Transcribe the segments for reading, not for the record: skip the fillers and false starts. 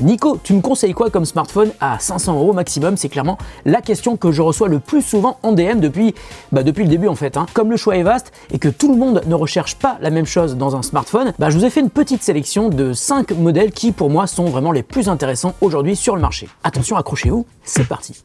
Nico, tu me conseilles quoi comme smartphone à 500 € maximum? C'est clairement la question que je reçois le plus souvent en DM depuis le début en fait. Comme le choix est vaste et que tout le monde ne recherche pas la même chose dans un smartphone, je vous ai fait une petite sélection de 5 modèles qui pour moi sont vraiment les plus intéressants aujourd'hui sur le marché. Attention, accrochez-vous, c'est parti.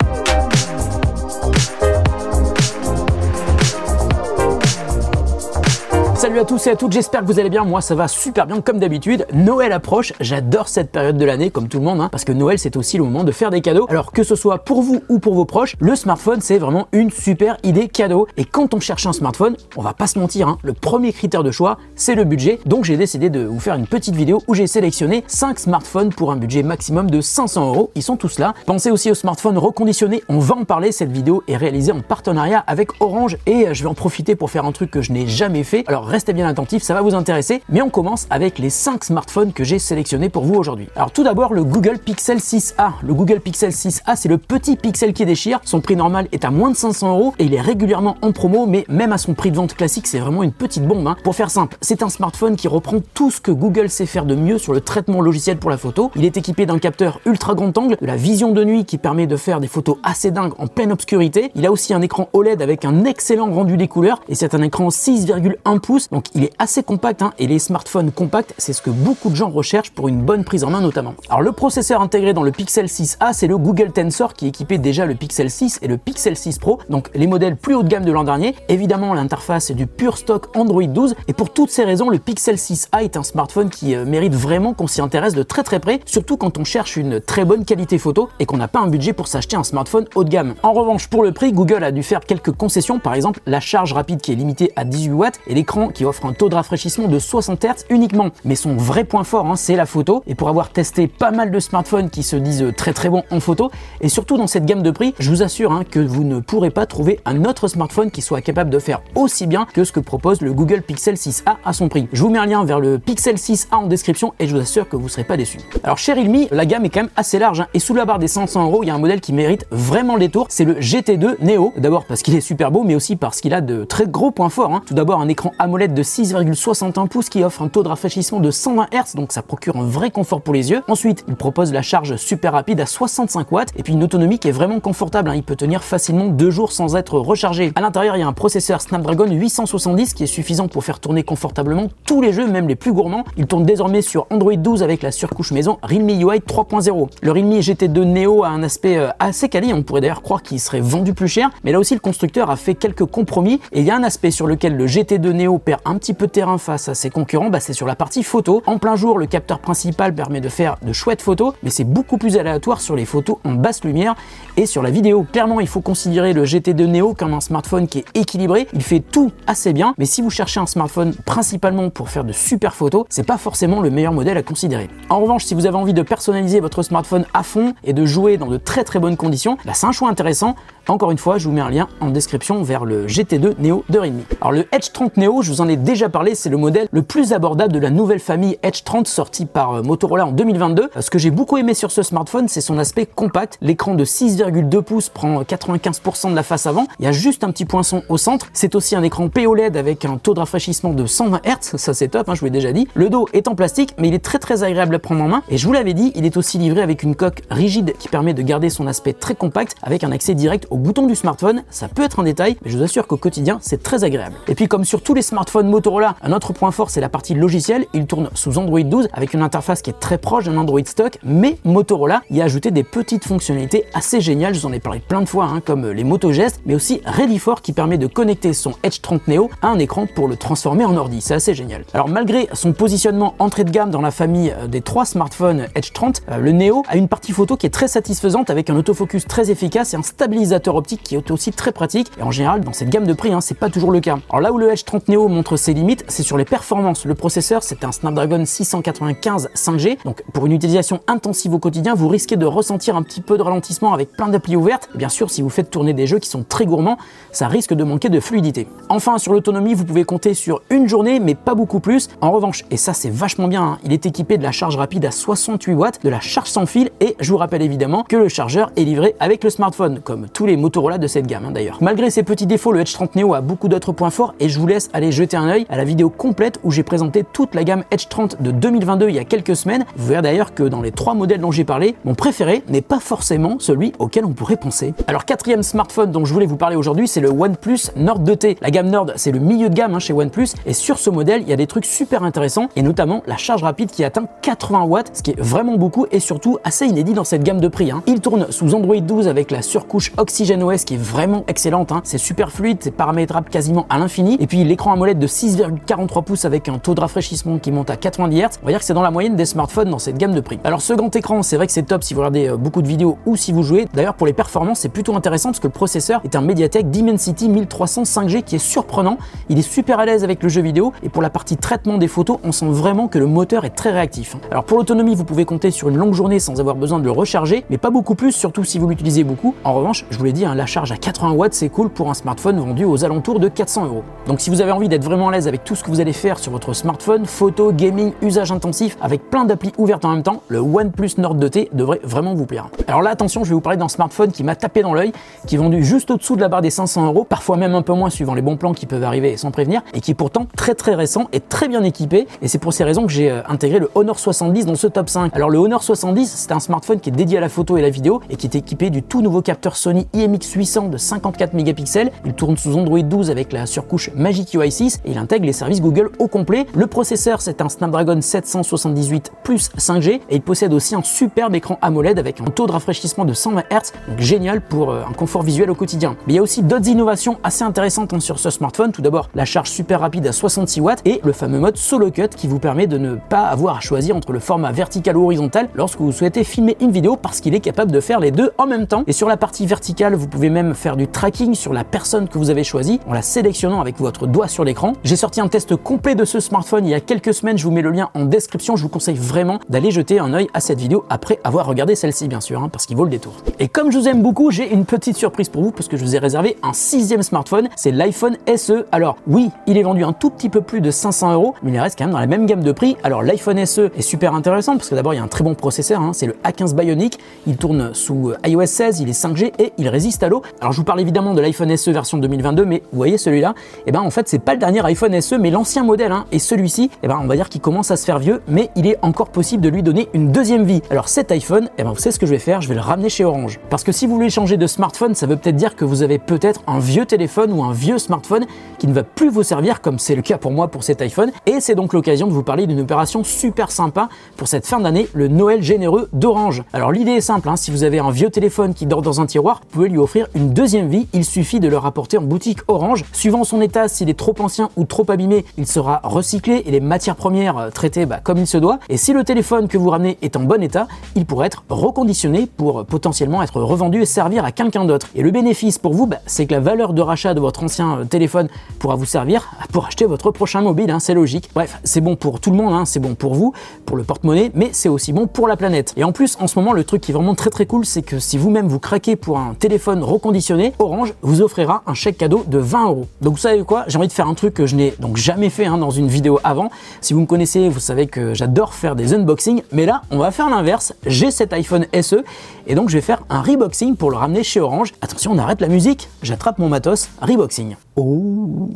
Salut à tous et à toutes, j'espère que vous allez bien, moi ça va super bien comme d'habitude. Noël approche, j'adore cette période de l'année comme tout le monde, parce que Noël c'est aussi le moment de faire des cadeaux. Alors que ce soit pour vous ou pour vos proches, le smartphone c'est vraiment une super idée cadeau. Et quand on cherche un smartphone, on va pas se mentir, le premier critère de choix c'est le budget. Donc j'ai décidé de vous faire une petite vidéo où j'ai sélectionné 5 smartphones pour un budget maximum de 500 €. Ils sont tous là. Pensez aussi aux smartphones reconditionnés, on va en parler. Cette vidéo est réalisée en partenariat avec Orange et je vais en profiter pour faire un truc que je n'ai jamais fait. Alors restez bien attentifs, ça va vous intéresser, mais on commence avec les 5 smartphones que j'ai sélectionnés pour vous aujourd'hui. Alors tout d'abord le Google Pixel 6a. Le Google Pixel 6a c'est le petit pixel qui déchire, son prix normal est à moins de 500 € et il est régulièrement en promo, mais même à son prix de vente classique c'est vraiment une petite bombe. Pour faire simple, c'est un smartphone qui reprend tout ce que Google sait faire de mieux sur le traitement logiciel pour la photo. Il est équipé d'un capteur ultra grand angle, de la vision de nuit qui permet de faire des photos assez dingues en pleine obscurité. Il a aussi un écran OLED avec un excellent rendu des couleurs et c'est un écran 6,1 pouces, donc il est assez compact et les smartphones compacts c'est ce que beaucoup de gens recherchent pour une bonne prise en main notamment. Alors le processeur intégré dans le Pixel 6a c'est le Google Tensor qui équipait déjà le Pixel 6 et le Pixel 6 Pro, donc les modèles plus haut de gamme de l'an dernier. Évidemment l'interface est du pur stock Android 12 et pour toutes ces raisons le Pixel 6a est un smartphone qui mérite vraiment qu'on s'y intéresse de très près, surtout quand on cherche une très bonne qualité photo et qu'on n'a pas un budget pour s'acheter un smartphone haut de gamme. En revanche pour le prix, Google a dû faire quelques concessions, par exemple la charge rapide qui est limitée à 18 watts et l'écran qui offre un taux de rafraîchissement de 60 Hz uniquement. Mais son vrai point fort c'est la photo, et pour avoir testé pas mal de smartphones qui se disent très bons en photo et surtout dans cette gamme de prix, je vous assure que vous ne pourrez pas trouver un autre smartphone qui soit capable de faire aussi bien que ce que propose le Google Pixel 6a à son prix. Je vous mets un lien vers le Pixel 6a en description et je vous assure que vous ne serez pas déçus. Alors chez Realme, la gamme est quand même assez large et sous la barre des 500 €, il y a un modèle qui mérite vraiment le détour, c'est le GT2 Neo. D'abord parce qu'il est super beau, mais aussi parce qu'il a de très gros points forts. Tout d'abord un écran AMOLED de 6,61 pouces qui offre un taux de rafraîchissement de 120 Hz, donc ça procure un vrai confort pour les yeux. Ensuite, il propose la charge super rapide à 65 watts et puis une autonomie qui est vraiment confortable. Il peut tenir facilement 2 jours sans être rechargé. À l'intérieur, il y a un processeur Snapdragon 870 qui est suffisant pour faire tourner confortablement tous les jeux, même les plus gourmands. Il tourne désormais sur Android 12 avec la surcouche maison Realme UI 3.0. Le Realme GT2 Neo a un aspect assez quali, on pourrait d'ailleurs croire qu'il serait vendu plus cher, mais là aussi le constructeur a fait quelques compromis et il y a un aspect sur lequel le GT2 Neo perd un petit peu de terrain face à ses concurrents, c'est sur la partie photo. En plein jour, le capteur principal permet de faire de chouettes photos, mais c'est beaucoup plus aléatoire sur les photos en basse lumière et sur la vidéo. Clairement, il faut considérer le GT2 Neo comme un smartphone qui est équilibré, il fait tout assez bien, mais si vous cherchez un smartphone principalement pour faire de super photos, c'est pas forcément le meilleur modèle à considérer. En revanche, si vous avez envie de personnaliser votre smartphone à fond et de jouer dans de très bonnes conditions, c'est un choix intéressant. Encore une fois, je vous mets un lien en description vers le GT2 Neo de Realme. Alors le Edge 30 Neo, je vous en ai déjà parlé, c'est le modèle le plus abordable de la nouvelle famille Edge 30 sortie par Motorola en 2022. Ce que j'ai beaucoup aimé sur ce smartphone, c'est son aspect compact. L'écran de 6,2 pouces prend 95% de la face avant. Il y a juste un petit poinçon au centre. C'est aussi un écran POLED avec un taux de rafraîchissement de 120 Hz. Ça c'est top, je vous l'ai déjà dit. Le dos est en plastique, mais il est très agréable à prendre en main. Et je vous l'avais dit, il est aussi livré avec une coque rigide qui permet de garder son aspect très compact avec un accès direct au bouton du smartphone. Ça peut être un détail, mais je vous assure qu'au quotidien, c'est très agréable. Et puis comme sur tous les smartphones Motorola, un autre point fort, c'est la partie logicielle. Il tourne sous Android 12 avec une interface qui est très proche d'un Android stock, mais Motorola y a ajouté des petites fonctionnalités assez géniales. Je vous en ai parlé plein de fois, comme les motogestes, mais aussi Ready For qui permet de connecter son Edge 30 Neo à un écran pour le transformer en ordi. C'est assez génial. Alors malgré son positionnement entrée de gamme dans la famille des 3 smartphones Edge 30, le Neo a une partie photo qui est très satisfaisante avec un autofocus très efficace et un stabilisateur optique qui est aussi très pratique. Et en général, dans cette gamme de prix, c'est pas toujours le cas. Alors là où le Edge 30 Neo montre ses limites, c'est sur les performances. Le processeur, c'est un Snapdragon 695 5G. Donc pour une utilisation intensive au quotidien, vous risquez de ressentir un petit peu de ralentissement avec plein d'applis ouvertes. Et bien sûr, si vous faites tourner des jeux qui sont très gourmands, ça risque de manquer de fluidité. Enfin, sur l'autonomie, vous pouvez compter sur une journée, mais pas beaucoup plus. En revanche, et ça c'est vachement bien, il est équipé de la charge rapide à 68 watts, de la charge sans fil, et je vous rappelle évidemment que le chargeur est livré avec le smartphone. Comme tous les les Motorola de cette gamme d'ailleurs. Malgré ses petits défauts, le Edge 30 Neo a beaucoup d'autres points forts et je vous laisse aller jeter un œil à la vidéo complète où j'ai présenté toute la gamme Edge 30 de 2022 il y a quelques semaines. Vous verrez d'ailleurs que dans les 3 modèles dont j'ai parlé, mon préféré n'est pas forcément celui auquel on pourrait penser. Alors quatrième smartphone dont je voulais vous parler aujourd'hui, c'est le OnePlus Nord 2T. La gamme Nord, c'est le milieu de gamme chez OnePlus et sur ce modèle, il y a des trucs super intéressants et notamment la charge rapide qui atteint 80 watts, ce qui est vraiment beaucoup et surtout assez inédit dans cette gamme de prix. Il tourne sous Android 12 avec la surcouche OxygenOS qui est vraiment excellente. C'est super fluide, c'est paramétrable quasiment à l'infini et puis l'écran AMOLED de 6,43 pouces avec un taux de rafraîchissement qui monte à 90 Hz. On va dire que c'est dans la moyenne des smartphones dans cette gamme de prix. Alors ce grand écran, c'est vrai que c'est top si vous regardez beaucoup de vidéos ou si vous jouez. D'ailleurs pour les performances, c'est plutôt intéressant parce que le processeur est un Mediatek Dimensity 1300 5G qui est surprenant. Il est super à l'aise avec le jeu vidéo et pour la partie traitement des photos, on sent vraiment que le moteur est très réactif. Alors pour l'autonomie, vous pouvez compter sur une longue journée sans avoir besoin de le recharger, mais pas beaucoup plus, surtout si vous l'utilisez beaucoup. En revanche, je vous l'ai dit, la charge à 80 watts, c'est cool pour un smartphone vendu aux alentours de 400 €. Donc si vous avez envie d'être vraiment à l'aise avec tout ce que vous allez faire sur votre smartphone, photo, gaming, usage intensif, avec plein d'applis ouvertes en même temps, le OnePlus Nord 2T devrait vraiment vous plaire. Alors là, attention, je vais vous parler d'un smartphone qui m'a tapé dans l'œil, qui est vendu juste au-dessous de la barre des 500 €, parfois même un peu moins suivant les bons plans qui peuvent arriver sans prévenir, et qui est pourtant très récent et très bien équipé. Et c'est pour ces raisons que j'ai intégré le Honor 70 dans ce top 5. Alors le Honor 70, c'est un smartphone qui est dédié à la photo et la vidéo et qui est équipé du tout nouveau capteur Sony IMX800 de 54 mégapixels. Il tourne sous Android 12 avec la surcouche Magic UI 6 et il intègre les services Google au complet. Le processeur, c'est un Snapdragon 778 plus 5G et il possède aussi un superbe écran AMOLED avec un taux de rafraîchissement de 120 Hz, donc génial pour un confort visuel au quotidien. Mais il y a aussi d'autres innovations assez intéressantes sur ce smartphone. Tout d'abord, la charge super rapide à 66 watts et le fameux mode Solo Cut qui vous permet de ne pas avoir à choisir entre le format vertical ou horizontal lorsque vous souhaitez filmer une vidéo parce qu'il est capable de faire les deux en même temps. Et sur la partie verticale, vous pouvez même faire du tracking sur la personne que vous avez choisie en la sélectionnant avec votre doigt sur l'écran. J'ai sorti un test complet de ce smartphone il y a quelques semaines, je vous mets le lien en description. Je vous conseille vraiment d'aller jeter un œil à cette vidéo après avoir regardé celle-ci bien sûr, parce qu'il vaut le détour. Et comme je vous aime beaucoup, j'ai une petite surprise pour vous parce que je vous ai réservé un 6e smartphone, c'est l'iPhone SE. Alors oui, il est vendu un tout petit peu plus de 500 €, mais il reste quand même dans la même gamme de prix. Alors l'iPhone SE est super intéressant parce que d'abord il y a un très bon processeur, c'est le A15 Bionic, il tourne sous iOS 16, il est 5G et il résiste à l'eau. Alors je vous parle évidemment de l'iPhone SE version 2022, mais vous voyez celui-là, en fait c'est pas le dernier iPhone SE mais l'ancien modèle, et celui-ci, on va dire qu'il commence à se faire vieux, mais il est encore possible de lui donner une deuxième vie. Alors cet iPhone, vous savez ce que je vais faire, je vais le ramener chez Orange. Parce que si vous voulez changer de smartphone, ça veut peut-être dire que vous avez peut-être un vieux téléphone ou un vieux smartphone qui ne va plus vous servir, comme c'est le cas pour moi pour cet iPhone. Et c'est donc l'occasion de vous parler d'une opération super sympa pour cette fin d'année, le Noël généreux d'Orange. Alors l'idée est simple, si vous avez un vieux téléphone qui dort dans un tiroir, vous pouvez lui offrir une deuxième vie. Il suffit de le rapporter en boutique Orange. Suivant son état, s'il est trop ancien ou trop abîmé, il sera recyclé et les matières premières traitées comme il se doit. Et si le téléphone que vous ramenez est en bon état, il pourrait être reconditionné pour potentiellement être revendu et servir à quelqu'un d'autre. Et le bénéfice pour vous, c'est que la valeur de rachat de votre ancien téléphone pourra vous servir pour acheter votre prochain mobile, c'est logique. Bref, c'est bon pour tout le monde, c'est bon pour vous, pour le porte-monnaie, mais c'est aussi bon pour la planète. Et en plus, en ce moment, le truc qui est vraiment très cool, c'est que si vous-même vous craquez pour un téléphone reconditionné, Orange vous offrira un chèque cadeau de 20 €. Donc vous savez quoi, j'ai envie de faire un truc que je n'ai donc jamais fait dans une vidéo avant. Si vous me connaissez, vous savez que j'adore faire des unboxings, mais là, on va faire l'inverse. J'ai cet iPhone SE et donc je vais faire un reboxing pour le ramener chez Orange. Attention, on arrête la musique, j'attrape mon matos, reboxing. Oh.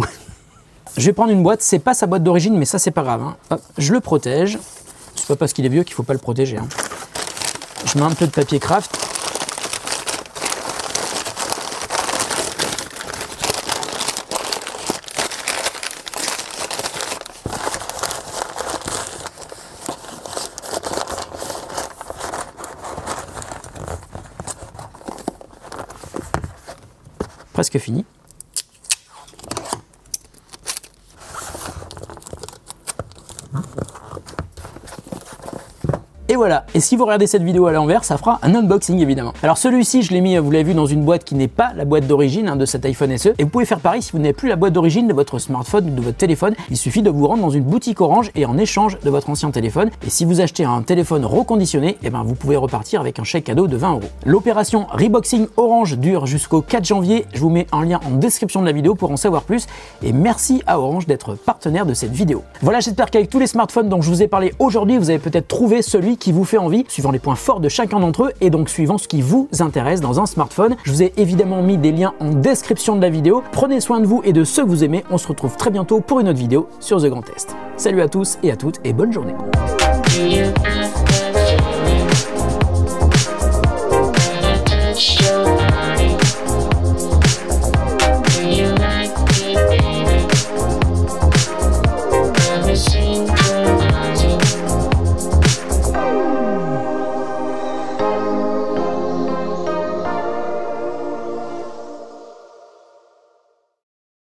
Je vais prendre une boîte, c'est pas sa boîte d'origine, mais ça c'est pas grave. Hop, je le protège. C'est pas parce qu'il est vieux qu'il faut pas le protéger. Je mets un peu de papier craft. Presque fini. Et voilà, et si vous regardez cette vidéo à l'envers, ça fera un unboxing évidemment. Alors celui-ci, je l'ai mis, vous l'avez vu, dans une boîte qui n'est pas la boîte d'origine de cet iPhone SE. Et vous pouvez faire pareil si vous n'avez plus la boîte d'origine de votre smartphone ou de votre téléphone. Il suffit de vous rendre dans une boutique Orange et en échange de votre ancien téléphone. Et si vous achetez un téléphone reconditionné, vous pouvez repartir avec un chèque cadeau de 20 €. L'opération Reboxing Orange dure jusqu'au 4 janvier. Je vous mets un lien en description de la vidéo pour en savoir plus. Et merci à Orange d'être partenaire de cette vidéo. Voilà, j'espère qu'avec tous les smartphones dont je vous ai parlé aujourd'hui, vous avez peut-être trouvé celui qui qui vous fait envie, suivant les points forts de chacun d'entre eux et donc suivant ce qui vous intéresse dans un smartphone. Je vous ai évidemment mis des liens en description de la vidéo. Prenez soin de vous et de ceux que vous aimez. On se retrouve très bientôt pour une autre vidéo sur The Grand Test. Salut à tous et à toutes et bonne journée.